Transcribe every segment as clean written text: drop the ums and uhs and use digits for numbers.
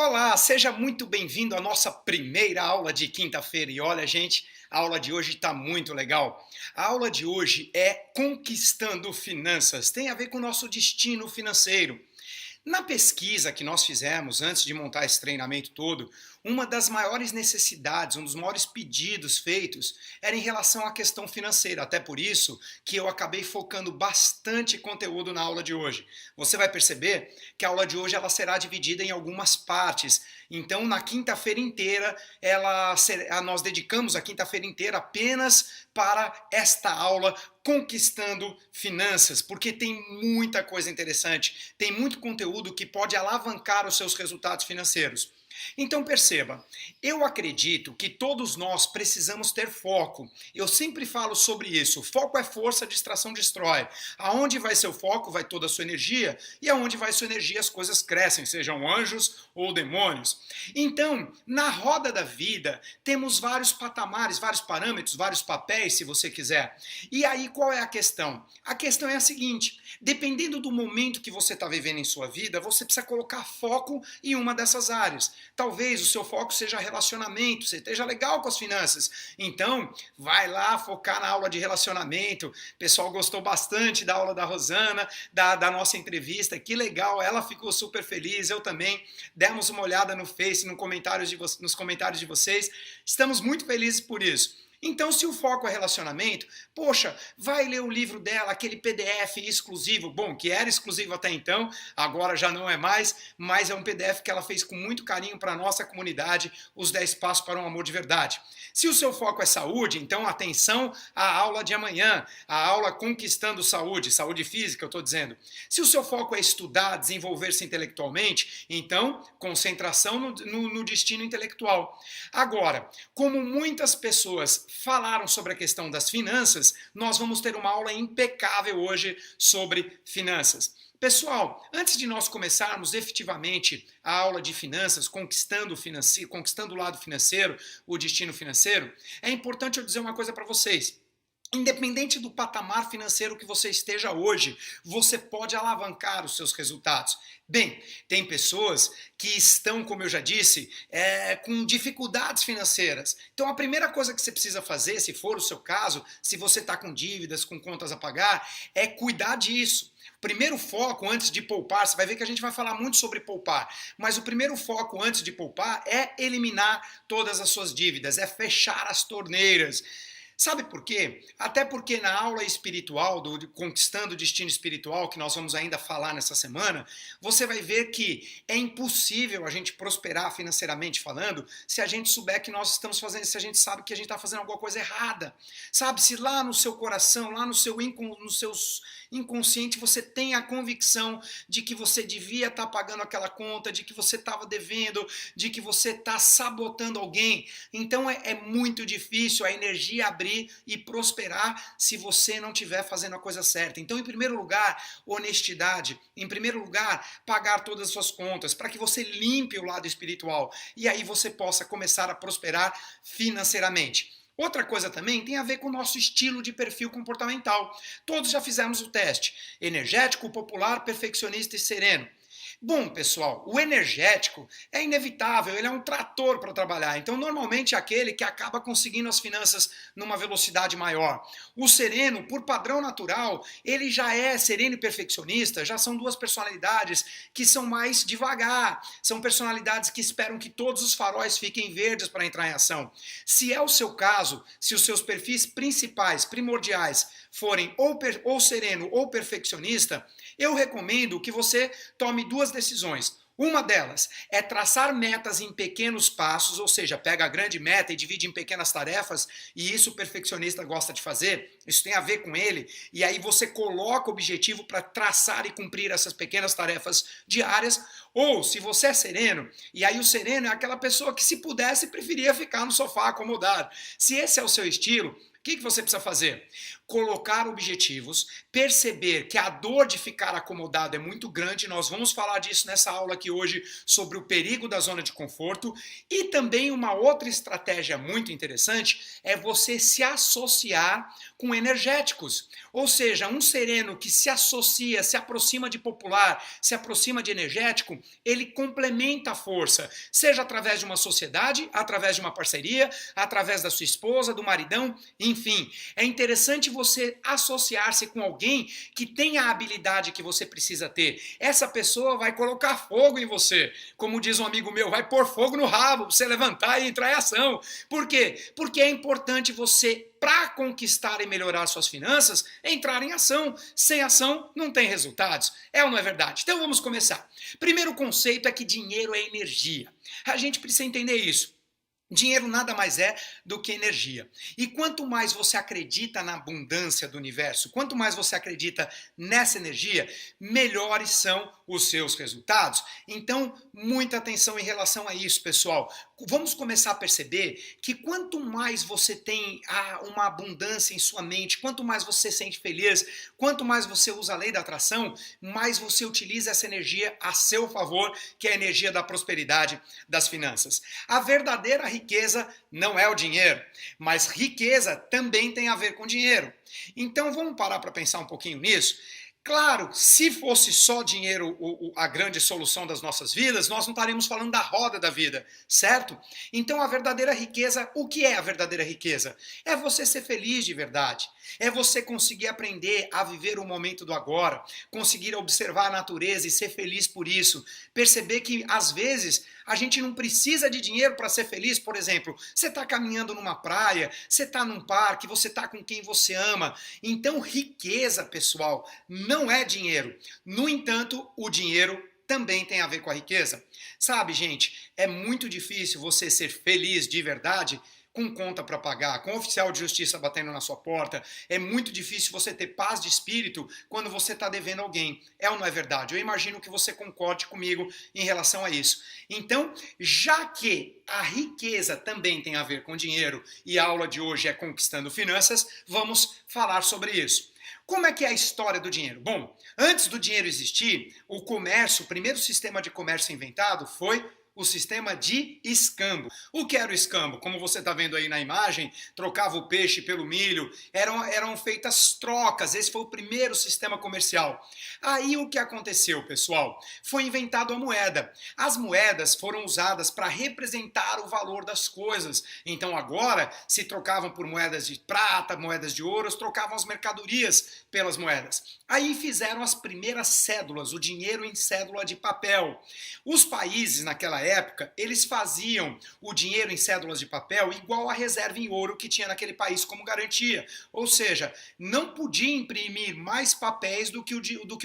Olá, seja muito bem-vindo à nossa primeira aula de quinta-feira. E olha, gente, a aula de hoje está muito legal. A aula de hoje é Conquistando Finanças, tem a ver com o nosso destino financeiro. Na pesquisa que nós fizemos antes de montar esse treinamento todo, uma das maiores necessidades, um dos maiores pedidos feitos era em relação à questão financeira. Até por isso que eu acabei focando bastante conteúdo na aula de hoje. Você vai perceber que a aula de hoje ela será dividida em algumas partes. Então, na quinta-feira inteira, nós dedicamos a quinta-feira inteira apenas para esta aula Conquistando Finanças, porque tem muita coisa interessante, tem muito conteúdo que pode alavancar os seus resultados financeiros. Então perceba, eu acredito que todos nós precisamos ter foco. Eu sempre falo sobre isso. Foco é força, distração destrói. Aonde vai seu foco, vai toda a sua energia, e aonde vai sua energia as coisas crescem, sejam anjos ou demônios. Então, na roda da vida, temos vários patamares, vários parâmetros, vários papéis, se você quiser. E aí qual é a questão? A questão é a seguinte, dependendo do momento que você está vivendo em sua vida, você precisa colocar foco em uma dessas áreas. Talvez o seu foco seja relacionamento, você esteja legal com as finanças. Então, vai lá focar na aula de relacionamento. O pessoal gostou bastante da aula da Rosana, da nossa entrevista. Que legal, ela ficou super feliz, eu também. Demos uma olhada no Face, nos comentários de vocês. Estamos muito felizes por isso. Então, se o foco é relacionamento, poxa, vai ler o livro dela, aquele PDF exclusivo, bom, que era exclusivo até então, agora já não é mais, mas é um PDF que ela fez com muito carinho para a nossa comunidade, os 10 passos para um amor de verdade. Se o seu foco é saúde, então atenção à aula de amanhã, a aula Conquistando Saúde, saúde física, eu estou dizendo. Se o seu foco é estudar, desenvolver-se intelectualmente, então concentração no destino intelectual. Agora, como muitas pessoas falaram sobre a questão das finanças, nós vamos ter uma aula impecável hoje sobre finanças. Pessoal, antes de nós começarmos efetivamente a aula de finanças, conquistando o lado financeiro, o destino financeiro, é importante eu dizer uma coisa para vocês. Independente do patamar financeiro que você esteja hoje, você pode alavancar os seus resultados. Bem, tem pessoas que estão, como eu já disse, com dificuldades financeiras. Então a primeira coisa que você precisa fazer, se for o seu caso, se você está com dívidas, com contas a pagar, é cuidar disso. Primeiro foco antes de poupar, você vai ver que a gente vai falar muito sobre poupar, mas o primeiro foco antes de poupar é eliminar todas as suas dívidas, é fechar as torneiras. Sabe por quê? Até porque na aula espiritual, do Conquistando o Destino Espiritual, que nós vamos ainda falar nessa semana, você vai ver que é impossível a gente prosperar financeiramente falando se a gente souber que nós estamos fazendo, se a gente sabe que a gente está fazendo alguma coisa errada. Sabe, se lá no seu coração, lá no seu inconsciente, você tem a convicção de que você devia estar pagando aquela conta, de que você estava devendo, de que você está sabotando alguém. Então é muito difícil a energia abrir e prosperar se você não estiver fazendo a coisa certa. Então, em primeiro lugar, honestidade. Em primeiro lugar, pagar todas as suas contas, para que você limpe o lado espiritual e aí você possa começar a prosperar financeiramente. Outra coisa também tem a ver com o nosso estilo de perfil comportamental. Todos já fizemos o teste. Energético, popular, perfeccionista e sereno. Bom, pessoal, o energético é inevitável, ele é um trator para trabalhar, então normalmente é aquele que acaba conseguindo as finanças numa velocidade maior. O sereno, por padrão natural, ele já é sereno e perfeccionista, já são duas personalidades que são mais devagar, são personalidades que esperam que todos os faróis fiquem verdes para entrar em ação. Se é o seu caso, se os seus perfis principais, primordiais, forem ou sereno ou perfeccionista, eu recomendo que você tome duas decisões. Uma delas é traçar metas em pequenos passos, ou seja, pega a grande meta e divide em pequenas tarefas, e isso o perfeccionista gosta de fazer, isso tem a ver com ele, e aí você coloca o objetivo para traçar e cumprir essas pequenas tarefas diárias, ou se você é sereno, e aí o sereno é aquela pessoa que se pudesse preferia ficar no sofá acomodado. Se esse é o seu estilo, que você precisa fazer? Colocar objetivos, perceber que a dor de ficar acomodado é muito grande, nós vamos falar disso nessa aula aqui hoje sobre o perigo da zona de conforto, e também uma outra estratégia muito interessante é você se associar com energéticos, ou seja, um sereno que se associa, se aproxima de popular, se aproxima de energético, ele complementa a força, seja através de uma sociedade, através de uma parceria, através da sua esposa, do maridão, enfim. É interessante você associar-se com alguém que tem a habilidade que você precisa ter. Essa pessoa vai colocar fogo em você. Como diz um amigo meu, vai pôr fogo no rabo, pra você levantar e entrar em ação. Por quê? Porque é importante você, para conquistar e melhorar suas finanças, entrar em ação. Sem ação, não tem resultados. É ou não é verdade? Então vamos começar. Primeiro conceito é que dinheiro é energia. A gente precisa entender isso. Dinheiro nada mais é do que energia. E quanto mais você acredita na abundância do universo, quanto mais você acredita nessa energia, melhores são os seus resultados. Então, muita atenção em relação a isso, pessoal. Vamos começar a perceber que quanto mais você tem uma abundância em sua mente, quanto mais você se sente feliz, quanto mais você usa a lei da atração, mais você utiliza essa energia a seu favor, que é a energia da prosperidade, das finanças. A verdadeira riqueza não é o dinheiro, mas riqueza também tem a ver com dinheiro. Então vamos parar para pensar um pouquinho nisso. Claro, se fosse só dinheiro a grande solução das nossas vidas, nós não estaríamos falando da roda da vida, certo? Então a verdadeira riqueza, o que é a verdadeira riqueza? É você ser feliz de verdade, é você conseguir aprender a viver o momento do agora, conseguir observar a natureza e ser feliz por isso, perceber que às vezes a gente não precisa de dinheiro para ser feliz. Por exemplo, você está caminhando numa praia, você está num parque, você está com quem você ama. Então riqueza, pessoal, não é dinheiro. No entanto, o dinheiro também tem a ver com a riqueza. Sabe, gente, é muito difícil você ser feliz de verdade com conta para pagar, com oficial de justiça batendo na sua porta. É muito difícil você ter paz de espírito quando você está devendo alguém. É ou não é verdade? Eu imagino que você concorde comigo em relação a isso. Então, já que a riqueza também tem a ver com dinheiro e a aula de hoje é Conquistando Finanças, vamos falar sobre isso. Como é que é a história do dinheiro? Bom, antes do dinheiro existir, o comércio, o primeiro sistema de comércio inventado foi o sistema de escambo. O que era o escambo? Como você está vendo aí na imagem, trocava o peixe pelo milho, eram feitas trocas, esse foi o primeiro sistema comercial. Aí o que aconteceu, pessoal? Foi inventada a moeda. As moedas foram usadas para representar o valor das coisas. Então agora se trocavam por moedas de prata, moedas de ouro, trocavam as mercadorias pelas moedas. Aí fizeram as primeiras cédulas, o dinheiro em cédula de papel. Os países naquela época, eles faziam o dinheiro em cédulas de papel igual a reserva em ouro que tinha naquele país como garantia. Ou seja, não podia imprimir mais papéis do que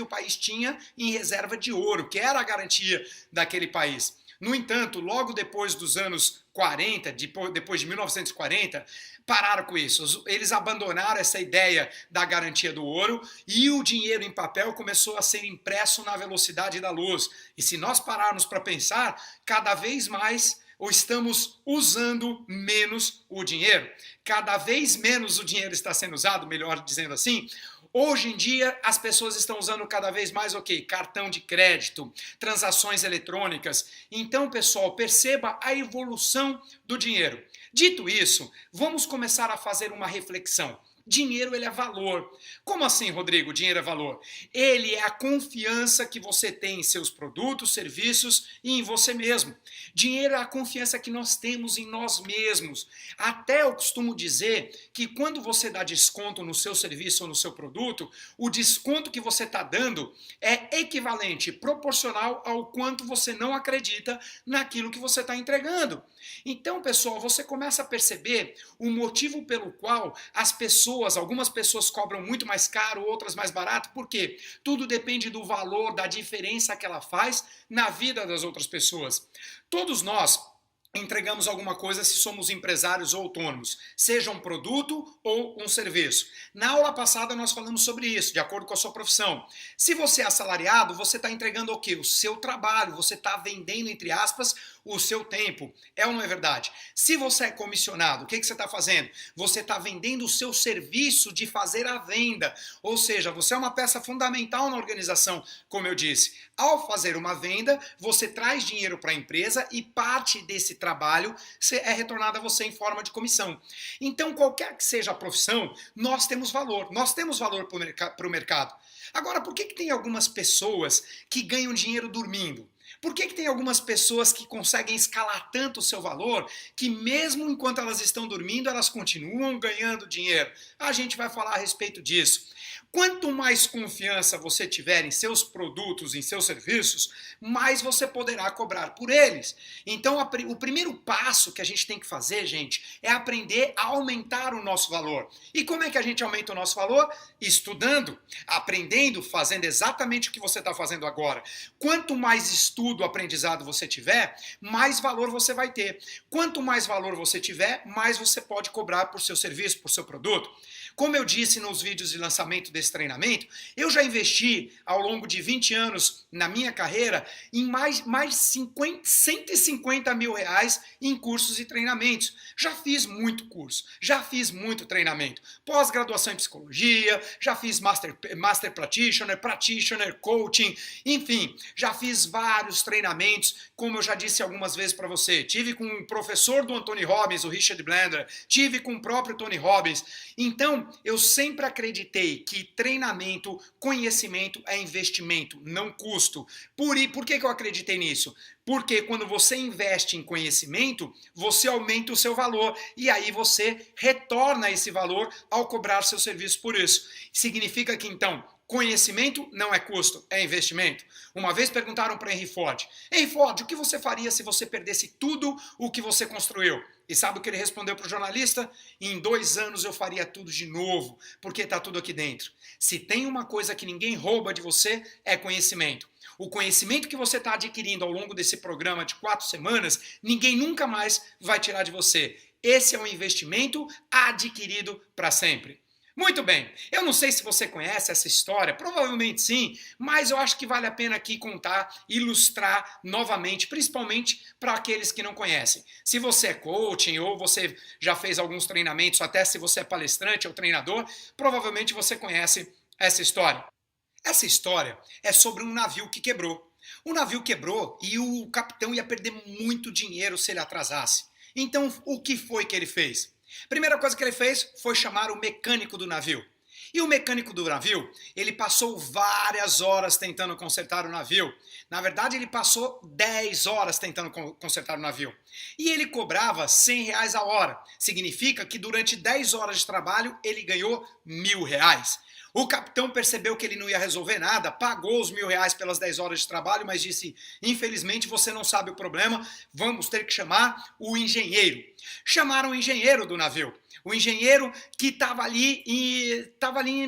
o país tinha em reserva de ouro, que era a garantia daquele país. No entanto, logo depois dos anos 40, depois de 1940, pararam com isso. Eles abandonaram essa ideia da garantia do ouro e o dinheiro em papel começou a ser impresso na velocidade da luz. E se nós pararmos para pensar, cada vez mais ou estamos usando menos o dinheiro. Cada vez menos o dinheiro está sendo usado, melhor dizendo assim. Hoje em dia, as pessoas estão usando cada vez mais o quê? Cartão de crédito, transações eletrônicas. Então, pessoal, perceba a evolução do dinheiro. Dito isso, vamos começar a fazer uma reflexão. Dinheiro, ele é valor. Como assim, Rodrigo, dinheiro é valor? Ele é a confiança que você tem em seus produtos, serviços e em você mesmo. Dinheiro é a confiança que nós temos em nós mesmos. Até eu costumo dizer que quando você dá desconto no seu serviço ou no seu produto, o desconto que você está dando é equivalente, proporcional ao quanto você não acredita naquilo que você está entregando. Então, pessoal, você começa a perceber o motivo pelo qual algumas pessoas cobram muito mais caro, outras mais barato. Por quê? Tudo depende do valor, da diferença que ela faz na vida das outras pessoas. Todos nós entregamos alguma coisa se somos empresários ou autônomos, seja um produto ou um serviço. Na aula passada nós falamos sobre isso, de acordo com a sua profissão. Se você é assalariado, você está entregando o quê? O seu trabalho, você está vendendo, entre aspas, o seu tempo. É ou não é verdade? Se você é comissionado, o que você está fazendo? Você está vendendo o seu serviço de fazer a venda. Ou seja, você é uma peça fundamental na organização, como eu disse. Ao fazer uma venda, você traz dinheiro para a empresa e parte desse trabalho é retornado a você em forma de comissão. Então, qualquer que seja a profissão, nós temos valor. Nós temos valor para o mercado. Agora, por que tem algumas pessoas que ganham dinheiro dormindo? Por que tem algumas pessoas que conseguem escalar tanto o seu valor que mesmo enquanto elas estão dormindo, elas continuam ganhando dinheiro? A gente vai falar a respeito disso. Quanto mais confiança você tiver em seus produtos, em seus serviços, mais você poderá cobrar por eles. Então, o primeiro passo que a gente tem que fazer, gente, é aprender a aumentar o nosso valor. E como é que a gente aumenta o nosso valor? Estudando, aprendendo, fazendo exatamente o que você está fazendo agora. Quanto mais estudo, aprendizado você tiver, mais valor você vai ter. Quanto mais valor você tiver, mais você pode cobrar por seu serviço, por seu produto. Como eu disse nos vídeos de lançamento desse treinamento, eu já investi ao longo de 20 anos na minha carreira em mais de 150 mil reais em cursos e treinamentos. Já fiz muito curso, já fiz muito treinamento. Pós-graduação em psicologia, já fiz master practitioner, coaching, enfim, já fiz vários treinamentos, como eu já disse algumas vezes para você. Tive com um professor do Anthony Robbins, o Richard Blender, tive com o próprio Tony Robbins. Então, eu sempre acreditei que treinamento, conhecimento é investimento, não custo. Por que eu acreditei nisso? Porque quando você investe em conhecimento, você aumenta o seu valor e aí você retorna esse valor ao cobrar seu serviço por isso. Significa que então, conhecimento não é custo, é investimento. Uma vez perguntaram para Henry Ford, o que você faria se você perdesse tudo o que você construiu? E sabe o que ele respondeu para o jornalista? Em 2 anos eu faria tudo de novo, porque está tudo aqui dentro. Se tem uma coisa que ninguém rouba de você, é conhecimento. O conhecimento que você está adquirindo ao longo desse programa de 4 semanas, ninguém nunca mais vai tirar de você. Esse é um investimento adquirido para sempre. Muito bem, eu não sei se você conhece essa história, provavelmente sim, mas eu acho que vale a pena aqui contar, ilustrar novamente, principalmente para aqueles que não conhecem. Se você é coaching ou você já fez alguns treinamentos, até se você é palestrante ou treinador, provavelmente você conhece essa história. Essa história é sobre um navio que quebrou. O navio quebrou e o capitão ia perder muito dinheiro se ele atrasasse. Então, o que foi que ele fez? Primeira coisa que ele fez foi chamar o mecânico do navio. E o mecânico do navio, ele passou várias horas tentando consertar o navio. Na verdade, ele passou 10 horas tentando consertar o navio. E ele cobrava 100 reais a hora. Significa que durante 10 horas de trabalho, ele ganhou 1.000 reais. O capitão percebeu que ele não ia resolver nada, pagou os 1.000 reais pelas 10 horas de trabalho, mas disse, infelizmente você não sabe o problema, vamos ter que chamar o engenheiro. Chamaram o engenheiro do navio. O engenheiro que estava ali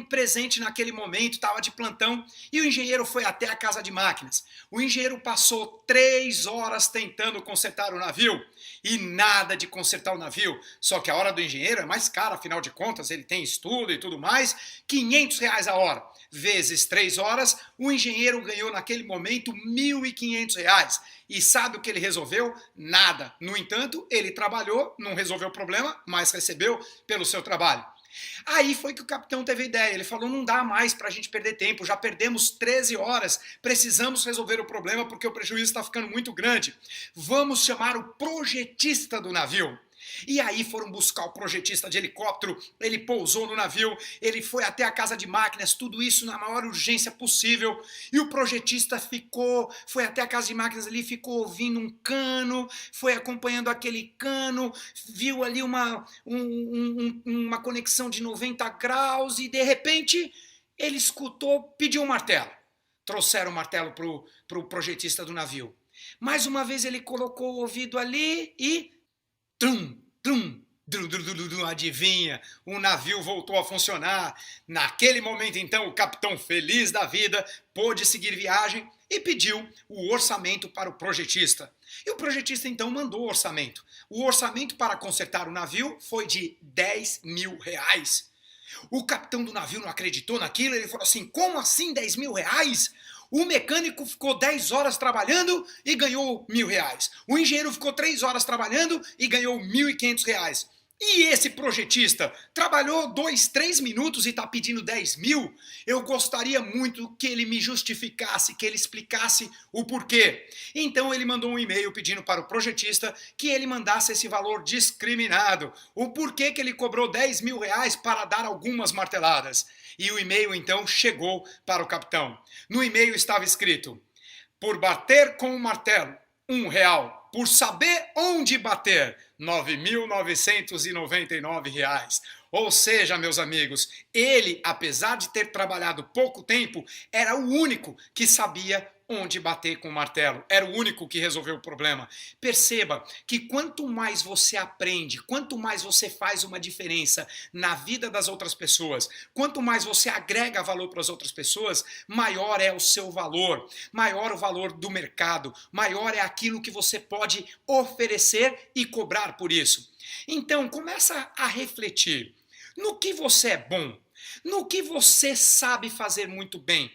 presente naquele momento, estava de plantão, e o engenheiro foi até a casa de máquinas. O engenheiro passou 3 horas tentando consertar o navio e nada de consertar o navio. Só que a hora do engenheiro é mais cara, afinal de contas, ele tem estudo e tudo mais, 500 reais a hora. Vezes 3 horas, o engenheiro ganhou naquele momento 1.500 reais. E sabe o que ele resolveu? Nada. No entanto, ele trabalhou, não resolveu o problema, mas recebeu pelo seu trabalho. Aí foi que o capitão teve a ideia, ele falou, não dá mais para a gente perder tempo, já perdemos 13 horas, precisamos resolver o problema porque o prejuízo está ficando muito grande. Vamos chamar o projetista do navio. E aí foram buscar o projetista de helicóptero, ele pousou no navio, ele foi até a casa de máquinas, tudo isso na maior urgência possível, e o projetista foi até a casa de máquinas ali, ficou ouvindo um cano, foi acompanhando aquele cano, viu ali uma conexão de 90 graus e de repente ele escutou, pediu um martelo. Trouxeram o martelo para o projetista do navio. Mais uma vez ele colocou o ouvido ali e... Trum, trum, Adivinha, o navio voltou a funcionar. Naquele momento, então, o capitão, feliz da vida, pôde seguir viagem e pediu o orçamento para o projetista. E o projetista, então, mandou o orçamento. O orçamento para consertar o navio foi de R$ 10.000. O capitão do navio não acreditou naquilo, ele falou assim, como assim R$ 10.000? O mecânico ficou 10 horas trabalhando e ganhou R$ 1.000. O engenheiro ficou 3 horas trabalhando e ganhou R$ 1.500. E esse projetista trabalhou 2, 3 minutos e está pedindo 10 mil? Eu gostaria muito que ele me justificasse, que ele explicasse o porquê. Então ele mandou um e-mail pedindo para o projetista que ele mandasse esse valor discriminado. O porquê que ele cobrou R$ 10.000 para dar algumas marteladas. E o e-mail então chegou para o capitão. No e-mail estava escrito, por bater com o martelo, R$ 1. Por saber onde bater, R$ 9.999. Ou seja, meus amigos, ele, apesar de ter trabalhado pouco tempo, era o único que sabia onde bater com o martelo. Era o único que resolveu o problema. Perceba que quanto mais você aprende, quanto mais você faz uma diferença na vida das outras pessoas, quanto mais você agrega valor para as outras pessoas, maior é o seu valor, maior o valor do mercado, maior é aquilo que você pode oferecer e cobrar por isso. Então, começa a refletir no que você é bom, no que você sabe fazer muito bem.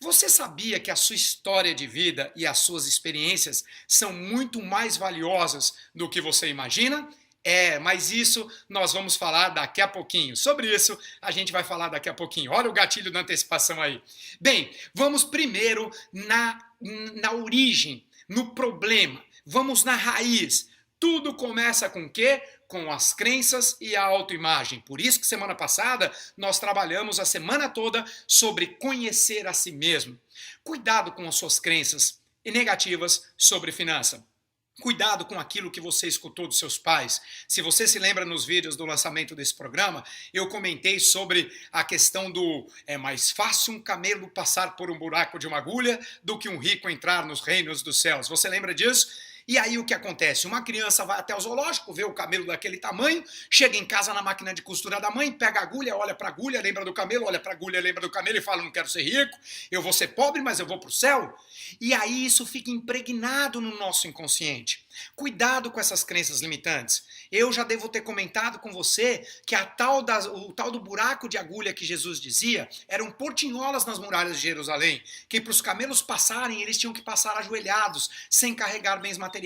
Você sabia que a sua história de vida e as suas experiências são muito mais valiosas do que você imagina? Mas isso nós vamos falar daqui a pouquinho. Sobre isso, a gente vai falar daqui a pouquinho. Olha o gatilho da antecipação aí. Bem, vamos primeiro na origem, no problema. Vamos na raiz. Tudo começa com o quê? Com as crenças e a autoimagem. Por isso que semana passada nós trabalhamos a semana toda sobre conhecer a si mesmo. Cuidado com as suas crenças negativas sobre finança. Cuidado com aquilo que você escutou dos seus pais. Se você se lembra nos vídeos do lançamento desse programa, eu comentei sobre a questão do é mais fácil um camelo passar por um buraco de uma agulha do que um rico entrar nos reinos dos céus. Você lembra disso? E aí o que acontece? Uma criança vai até o zoológico, vê o camelo daquele tamanho, chega em casa na máquina de costura da mãe, pega a agulha, olha para a agulha, lembra do camelo, olha para a agulha, lembra do camelo e fala, não quero ser rico, eu vou ser pobre, mas eu vou para o céu. E aí isso fica impregnado no nosso inconsciente. Cuidado com essas crenças limitantes. Eu já devo ter comentado com você que o tal do buraco de agulha que Jesus dizia eram portinholas nas muralhas de Jerusalém, que para os camelos passarem eles tinham que passar ajoelhados, sem carregar bens materiais.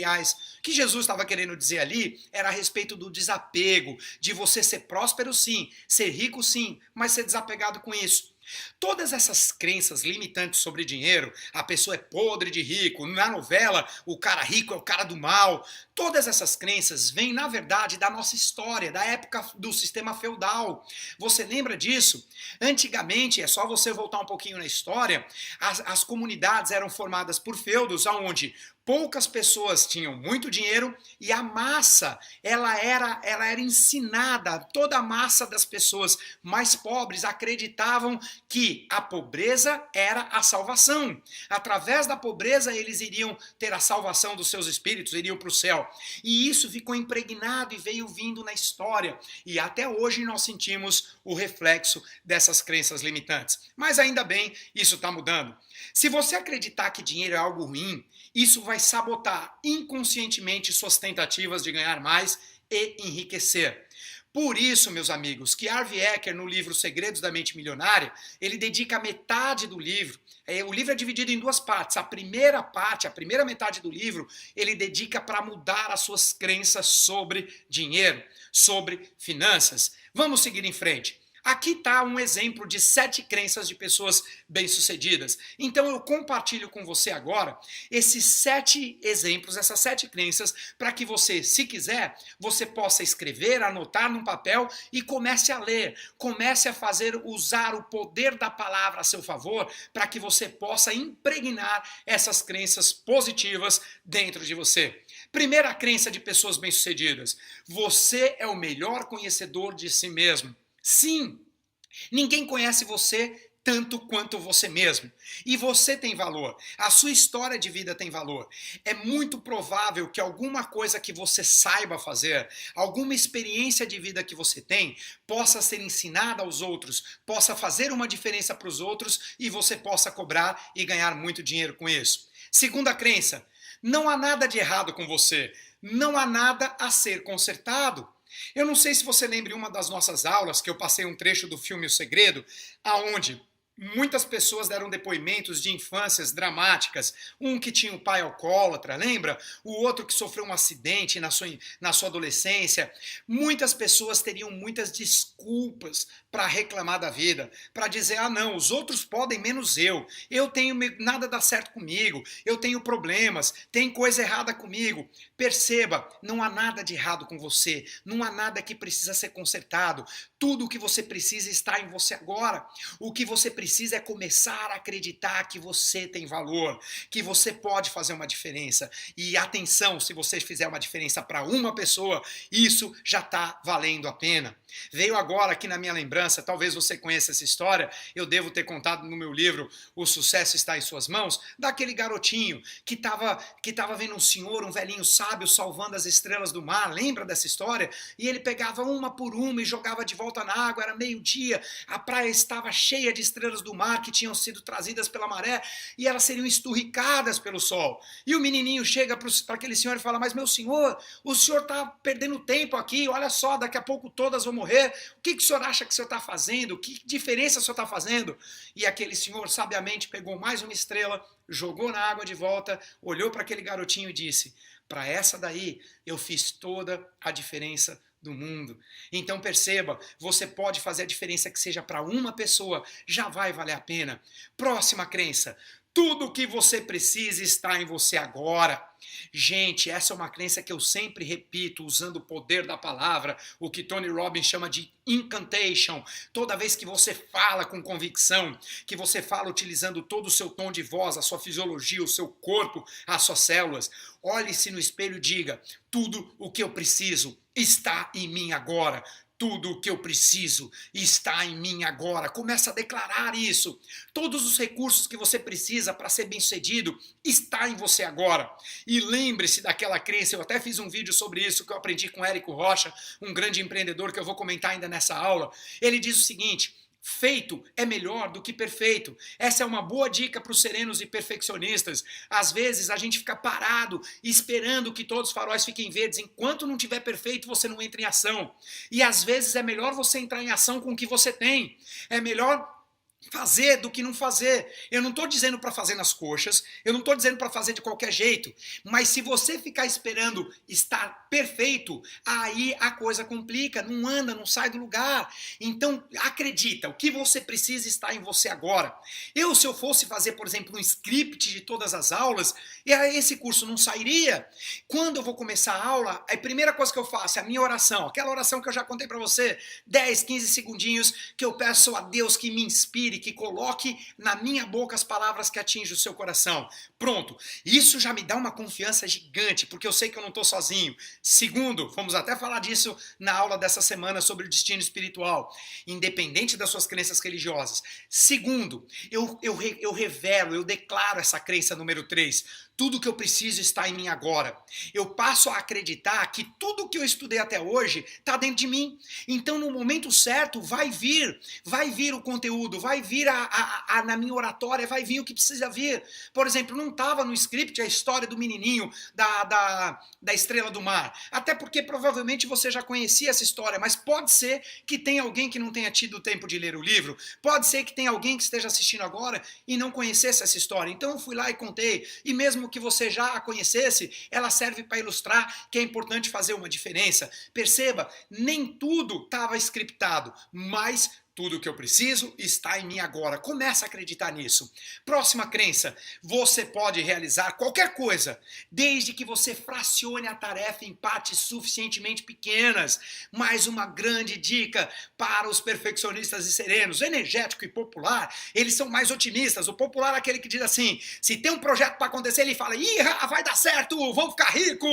O que Jesus estava querendo dizer ali era a respeito do desapego, de você ser próspero sim, ser rico sim, mas ser desapegado com isso. Todas essas crenças limitantes sobre dinheiro, a pessoa é podre de rico, na novela o cara rico é o cara do mal, todas essas crenças vêm na verdade da nossa história, da época do sistema feudal. Você lembra disso? Antigamente, é só você voltar um pouquinho na história, as comunidades eram formadas por feudos, onde poucas pessoas tinham muito dinheiro e a massa, ela era ensinada, toda a massa das pessoas mais pobres acreditavam que a pobreza era a salvação. Através da pobreza eles iriam ter a salvação dos seus espíritos, iriam para o céu. E isso ficou impregnado e veio vindo na história. E até hoje nós sentimos o reflexo dessas crenças limitantes. Mas ainda bem, isso está mudando. Se você acreditar que dinheiro é algo ruim, isso vai sabotar inconscientemente suas tentativas de ganhar mais e enriquecer. Por isso, meus amigos, que Harvey Eker, no livro Segredos da Mente Milionária, ele dedica metade do livro. O livro é dividido em duas partes. A primeira parte, a primeira metade do livro, ele dedica para mudar as suas crenças sobre dinheiro, sobre finanças. Vamos seguir em frente. Aqui está um exemplo de 7 crenças de pessoas bem-sucedidas. Então eu compartilho com você agora esses 7 exemplos, essas 7 crenças, para que você, se quiser, você possa escrever, anotar num papel e comece a ler. Comece a usar o poder da palavra a seu favor, para que você possa impregnar essas crenças positivas dentro de você. Primeira crença de pessoas bem-sucedidas: você é o melhor conhecedor de si mesmo. Sim, ninguém conhece você tanto quanto você mesmo. E você tem valor. A sua história de vida tem valor. É muito provável que alguma coisa que você saiba fazer, alguma experiência de vida que você tem, possa ser ensinada aos outros, possa fazer uma diferença para os outros e você possa cobrar e ganhar muito dinheiro com isso. Segunda crença, não há nada de errado com você. Não há nada a ser consertado. Eu não sei se você lembra em uma das nossas aulas que eu passei um trecho do filme O Segredo, aonde muitas pessoas deram depoimentos de infâncias dramáticas. Um que tinha um pai alcoólatra, lembra? O outro que sofreu um acidente na sua adolescência. Muitas pessoas teriam muitas desculpas para reclamar da vida, para dizer, ah não, os outros podem menos eu tenho, nada dá certo comigo, eu tenho problemas, tem coisa errada comigo. Perceba, não há nada de errado com você, não há nada que precisa ser consertado, tudo o que você precisa está em você agora. O que você precisa é começar a acreditar que você tem valor, que você pode fazer uma diferença. E atenção, se você fizer uma diferença para uma pessoa, isso já está valendo a pena. Veio agora aqui na minha lembrança, talvez você conheça essa história, eu devo ter contado no meu livro O Sucesso Está em Suas Mãos, daquele garotinho que estava vendo um senhor, um velhinho sábio, salvando as estrelas do mar, lembra dessa história? E ele pegava uma por uma e jogava de volta na água, era meio-dia, a praia estava cheia de estrelas do mar que tinham sido trazidas pela maré e elas seriam esturricadas pelo sol. E o menininho chega para aquele senhor e fala, mas meu senhor, o senhor está perdendo tempo aqui, olha só, daqui a pouco todas vão morrer, o que o senhor acha que o senhor está fazendo? Que diferença o senhor está fazendo? E aquele senhor sabiamente pegou mais uma estrela, jogou na água de volta, olhou para aquele garotinho e disse, para essa daí eu fiz toda a diferença do mundo. Então perceba, você pode fazer a diferença que seja para uma pessoa, já vai valer a pena. Próxima crença, tudo o que você precisa está em você agora. Gente, essa é uma crença que eu sempre repito, usando o poder da palavra, o que Tony Robbins chama de incantation. Toda vez que você fala com convicção, que você fala utilizando todo o seu tom de voz, a sua fisiologia, o seu corpo, as suas células, olhe-se no espelho e diga, tudo o que eu preciso está em mim agora. Tudo o que eu preciso está em mim agora. Começa a declarar isso. Todos os recursos que você precisa para ser bem-sucedido está em você agora. E lembre-se daquela crença, eu até fiz um vídeo sobre isso que eu aprendi com Érico Rocha, um grande empreendedor que eu vou comentar ainda nessa aula. Ele diz o seguinte, feito é melhor do que perfeito. Essa é uma boa dica para os serenos e perfeccionistas. Às vezes a gente fica parado esperando que todos os faróis fiquem verdes. Enquanto não tiver perfeito, você não entra em ação. E às vezes é melhor você entrar em ação com o que você tem. É melhor fazer do que não fazer. Eu não estou dizendo para fazer nas coxas, eu não estou dizendo para fazer de qualquer jeito, mas se você ficar esperando estar perfeito, aí a coisa complica, não anda, não sai do lugar. Então acredita, o que você precisa está em você agora. Se eu fosse fazer, por exemplo, um script de todas as aulas, esse curso não sairia. Quando eu vou começar a aula, a primeira coisa que eu faço é a minha oração, aquela oração que eu já contei para você, 10, 15 segundinhos, que eu peço a Deus que me inspire, que coloque na minha boca as palavras que atingem o seu coração. Pronto, isso já me dá uma confiança gigante, porque eu sei que eu não estou sozinho. Segundo, vamos até falar disso na aula dessa semana sobre o destino espiritual, independente das suas crenças religiosas. Segundo, eu revelo, eu declaro essa crença número 3. Tudo que eu preciso está em mim agora. Eu passo a acreditar que tudo que eu estudei até hoje está dentro de mim. Então, no momento certo, vai vir o conteúdo, vai vir na minha oratória, vai vir o que precisa vir. Por exemplo, não estava no script a história do menininho da estrela do mar. Até porque provavelmente você já conhecia essa história, mas pode ser que tenha alguém que não tenha tido tempo de ler o livro. Pode ser que tenha alguém que esteja assistindo agora e não conhecesse essa história. Então, eu fui lá e contei. E mesmo que você já a conhecesse, ela serve para ilustrar que é importante fazer uma diferença. Perceba, nem tudo estava scriptado, mas tudo o que eu preciso está em mim agora. Começa a acreditar nisso. Próxima crença. Você pode realizar qualquer coisa, desde que você fracione a tarefa em partes suficientemente pequenas. Mais uma grande dica para os perfeccionistas e serenos. O energético e popular, eles são mais otimistas. O popular é aquele que diz assim, se tem um projeto para acontecer, ele fala, ih, vai dar certo, vamos ficar rico.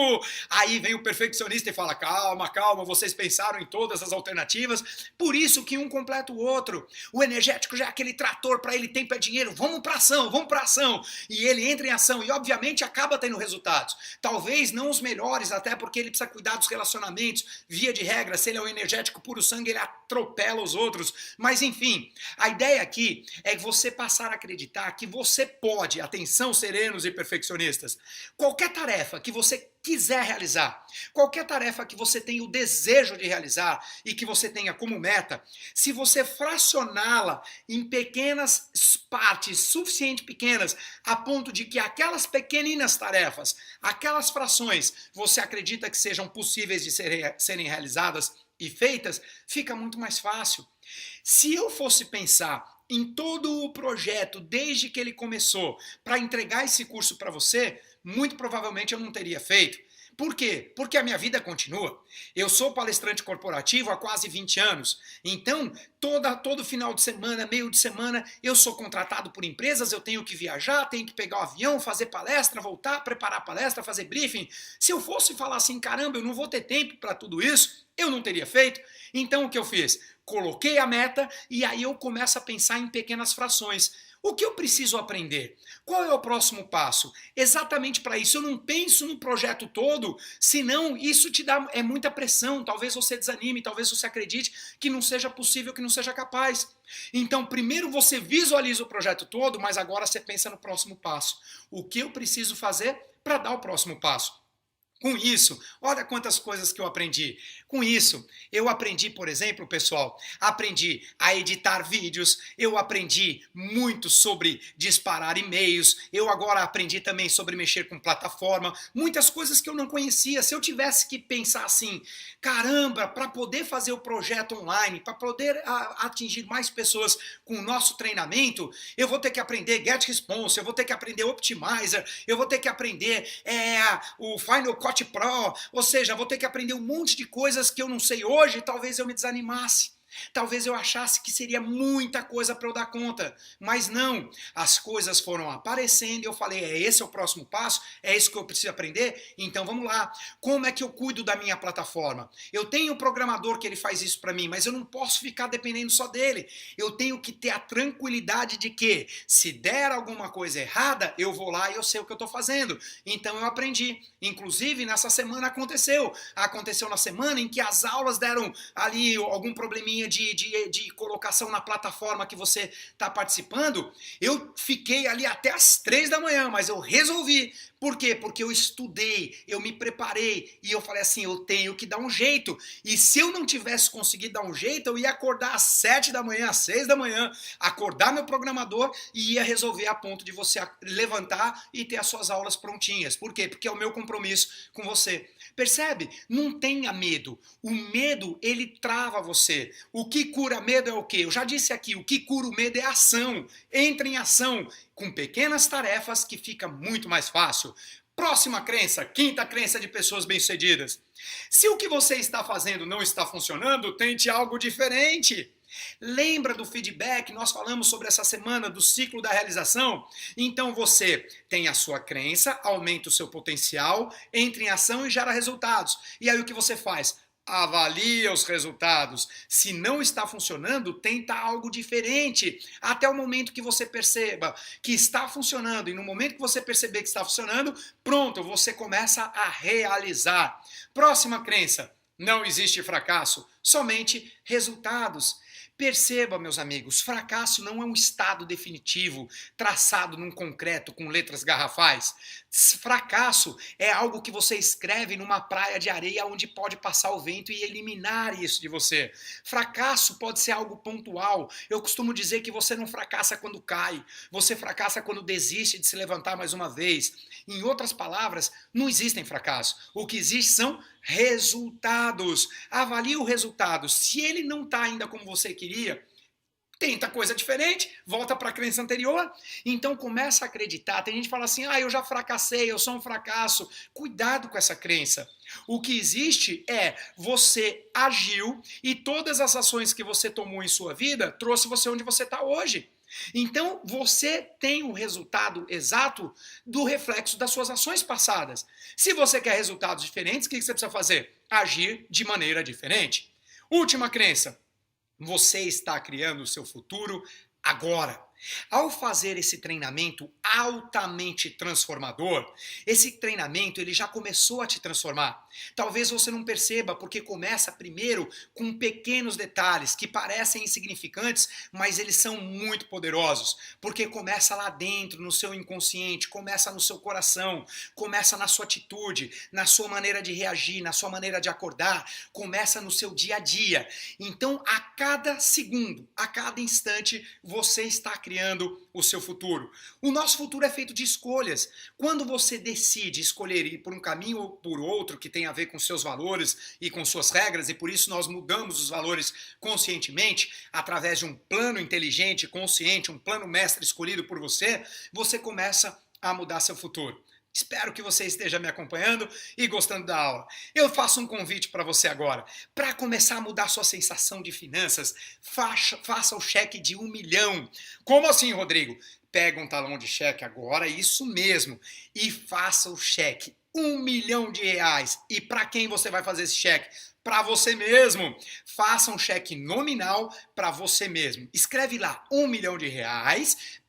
Aí vem o perfeccionista e fala, calma, calma, vocês pensaram em todas as alternativas. Por isso que um completa projeto outro. O energético já é aquele trator, para ele tempo é dinheiro, vamos para ação. E ele entra em ação e obviamente acaba tendo resultados. Talvez não os melhores, até porque ele precisa cuidar dos relacionamentos, via de regra, se ele é um energético puro sangue, ele atropela os outros. Mas enfim, a ideia aqui é você passar a acreditar que você pode, atenção serenos e perfeccionistas, qualquer tarefa que você quiser realizar, qualquer tarefa que você tenha o desejo de realizar e que você tenha como meta, se você fracioná-la em pequenas partes suficientemente pequenas, a ponto de que aquelas pequeninas tarefas, aquelas frações, você acredita que sejam possíveis de serem realizadas e feitas, fica muito mais fácil. Se eu fosse pensar em todo o projeto desde que ele começou para entregar esse curso para você, muito provavelmente eu não teria feito. Por quê? Porque a minha vida continua. Eu sou palestrante corporativo há quase 20 anos. Então, todo final de semana, meio de semana, eu sou contratado por empresas, eu tenho que viajar, tenho que pegar o avião, fazer palestra, voltar, preparar a palestra, fazer briefing. Se eu fosse falar assim, caramba, eu não vou ter tempo para tudo isso, eu não teria feito. Então, o que eu fiz? Coloquei a meta e aí eu começo a pensar em pequenas frações. O que eu preciso aprender? Qual é o próximo passo? Exatamente para isso. Eu não penso no projeto todo, senão isso te dá muita pressão. Talvez você desanime, talvez você acredite que não seja possível, que não seja capaz. Então, primeiro você visualiza o projeto todo, mas agora você pensa no próximo passo. O que eu preciso fazer para dar o próximo passo? Com isso, olha quantas coisas que eu aprendi. Com isso, eu aprendi, por exemplo, pessoal, aprendi a editar vídeos, eu aprendi muito sobre disparar e-mails, eu agora aprendi também sobre mexer com plataforma, muitas coisas que eu não conhecia. Se eu tivesse que pensar assim, caramba, para poder fazer o projeto online, para poder atingir mais pessoas com o nosso treinamento, eu vou ter que aprender GetResponse, eu vou ter que aprender Optimizer, eu vou ter que aprender o Final Cut Pro, ou seja, vou ter que aprender um monte de coisas que eu não sei hoje e talvez eu me desanimasse. Talvez eu achasse que seria muita coisa para eu dar conta, mas não. As coisas foram aparecendo e eu falei, esse é o próximo passo, é isso que eu preciso aprender? Então vamos lá. Como é que eu cuido da minha plataforma? Eu tenho um programador que ele faz isso para mim, mas eu não posso ficar dependendo só dele. Eu tenho que ter a tranquilidade de que, se der alguma coisa errada, eu vou lá e eu sei o que eu estou fazendo. Então eu aprendi. Inclusive, nessa semana aconteceu. Aconteceu na semana em que as aulas deram ali algum probleminha de colocação na plataforma que você está participando. Eu fiquei ali até as 3 da manhã, mas eu resolvi. Por quê? Porque eu estudei, eu me preparei e eu falei assim, eu tenho que dar um jeito. E se eu não tivesse conseguido dar um jeito, eu ia acordar às 7 da manhã, às 6 da manhã, acordar meu programador e ia resolver a ponto de você levantar e ter as suas aulas prontinhas. Por quê? Porque é o meu compromisso com você. Percebe? Não tenha medo. O medo, ele trava você. O que cura medo é o quê? Eu já disse aqui, o que cura o medo é ação. Entre em ação com pequenas tarefas que fica muito mais fácil. Próxima crença, quinta crença de pessoas bem-sucedidas. Se o que você está fazendo não está funcionando, tente algo diferente. Lembra do feedback? Nós falamos sobre essa semana do ciclo da realização? Então você tem a sua crença, aumenta o seu potencial, entra em ação e gera resultados. E aí o que você faz? Avalia os resultados. Se não está funcionando, tenta algo diferente. Até o momento que você perceba que está funcionando. E no momento que você perceber que está funcionando, pronto, você começa a realizar. Próxima crença. Não existe fracasso, somente resultados. Perceba, meus amigos, fracasso não é um estado definitivo, traçado num concreto com letras garrafais. Fracasso é algo que você escreve numa praia de areia onde pode passar o vento e eliminar isso de você. Fracasso pode ser algo pontual. Eu costumo dizer que você não fracassa quando cai, você fracassa quando desiste de se levantar mais uma vez. Em outras palavras, não existem fracassos. O que existe são resultados. Avalie o resultado. Se ele não está ainda como você queria, tenta coisa diferente, volta para a crença anterior. Então começa a acreditar. Tem gente que fala assim, eu já fracassei, eu sou um fracasso. Cuidado com essa crença. O que existe é você agiu e todas as ações que você tomou em sua vida trouxe você onde você está hoje. Então você tem o resultado exato do reflexo das suas ações passadas. Se você quer resultados diferentes, o que você precisa fazer? Agir de maneira diferente. Última crença. Você está criando o seu futuro agora. Ao fazer esse treinamento altamente transformador, esse treinamento ele já começou a te transformar. Talvez você não perceba porque começa primeiro com pequenos detalhes que parecem insignificantes, mas eles são muito poderosos, porque começa lá dentro, no seu inconsciente, começa no seu coração, começa na sua atitude, na sua maneira de reagir, na sua maneira de acordar, começa no seu dia a dia. Então, a cada segundo, a cada instante, você está criando o seu futuro. O nosso futuro é feito de escolhas. Quando você decide escolher ir por um caminho ou por outro que tem a ver com seus valores e com suas regras, e por isso nós mudamos os valores conscientemente, através de um plano inteligente, consciente, um plano mestre escolhido por você, você começa a mudar seu futuro. Espero que você esteja me acompanhando e gostando da aula. Eu faço um convite para você agora. Para começar a mudar sua sensação de finanças, faça o cheque de 1 milhão. Como assim, Rodrigo? Pega um talão de cheque agora, isso mesmo, e faça o cheque. 1 milhão de reais. E para quem você vai fazer esse cheque? Para você mesmo. Faça um cheque nominal para você mesmo. Escreve lá 1 milhão de reais,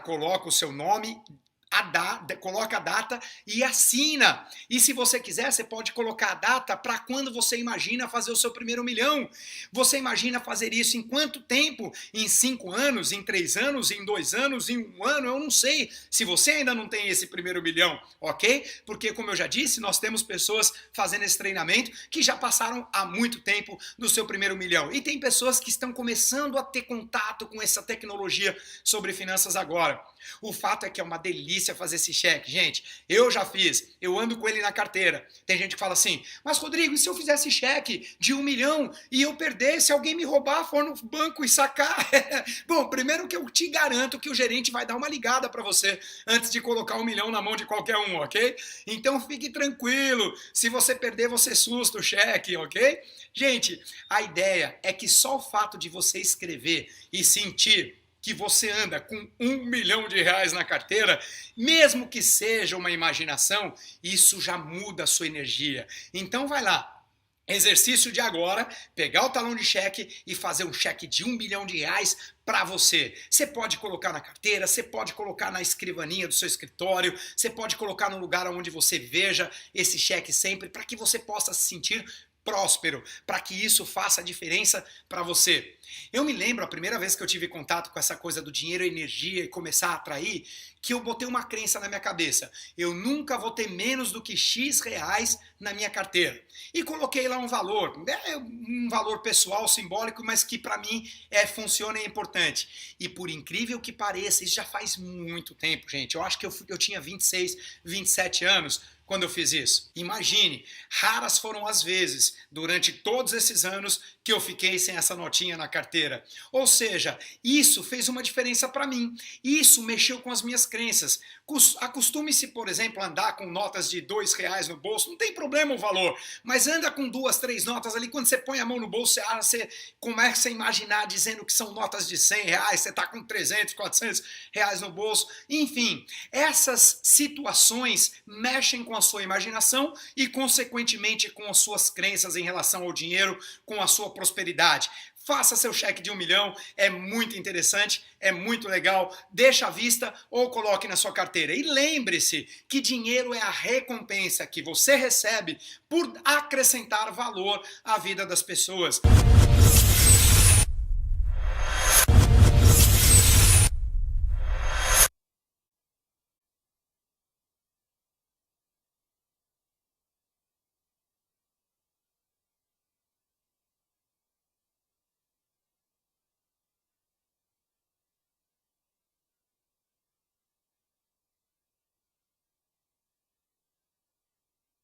coloca o seu nome, coloca a data e assina. E se você quiser, você pode colocar a data para quando você imagina fazer o seu primeiro milhão. Você imagina fazer isso em quanto tempo? Em 5 anos, em 3 anos, em 2 anos, em 1 ano? Eu não sei. Se você ainda não tem esse primeiro milhão, ok? Porque, como eu já disse, nós temos pessoas fazendo esse treinamento que já passaram há muito tempo no seu primeiro milhão. E tem pessoas que estão começando a ter contato com essa tecnologia sobre finanças agora. O fato é que é uma delícia fazer esse cheque, gente. Eu já fiz, eu ando com ele na carteira. Tem gente que fala assim, mas Rodrigo, e se eu fizesse cheque de 1 milhão e eu perdesse, alguém me roubar, for no banco e sacar? Bom, primeiro que eu te garanto que o gerente vai dar uma ligada para você antes de colocar 1 milhão na mão de qualquer um, ok? Então fique tranquilo, se você perder, você susta o cheque, ok? Gente, a ideia é que só o fato de você escrever e sentir que você anda com 1 milhão de reais na carteira, mesmo que seja uma imaginação, isso já muda a sua energia. Então vai lá, exercício de agora, pegar o talão de cheque e fazer um cheque de 1 milhão de reais para você. Você pode colocar na carteira, você pode colocar na escrivaninha do seu escritório, você pode colocar no lugar onde você veja esse cheque sempre, para que você possa se sentir próspero, para que isso faça a diferença para você. Eu me lembro a primeira vez que eu tive contato com essa coisa do dinheiro e energia e começar a atrair, que eu botei uma crença na minha cabeça. Eu nunca vou ter menos do que X reais na minha carteira. E coloquei lá um valor pessoal, simbólico, mas que para mim funciona e é importante. E por incrível que pareça, isso já faz muito tempo, gente. Eu acho que eu tinha 26, 27 anos quando eu fiz isso. Imagine, raras foram as vezes, durante todos esses anos, que eu fiquei sem essa notinha na carteira. Ou seja, isso fez uma diferença para mim. Isso mexeu com as minhas crenças. Acostume-se, por exemplo, a andar com notas de R$ 2 no bolso, não tem problema o valor, mas anda com 2, 3 notas ali, quando você põe a mão no bolso, você começa a imaginar dizendo que são notas de R$ 100, você está com 300, R$ 400 no bolso. Enfim, essas situações mexem com a sua imaginação e, consequentemente, com as suas crenças em relação ao dinheiro, com a sua prosperidade. Faça seu cheque de 1 milhão, é muito interessante, é muito legal, deixa à vista ou coloque na sua carteira. E lembre-se que dinheiro é a recompensa que você recebe por acrescentar valor à vida das pessoas.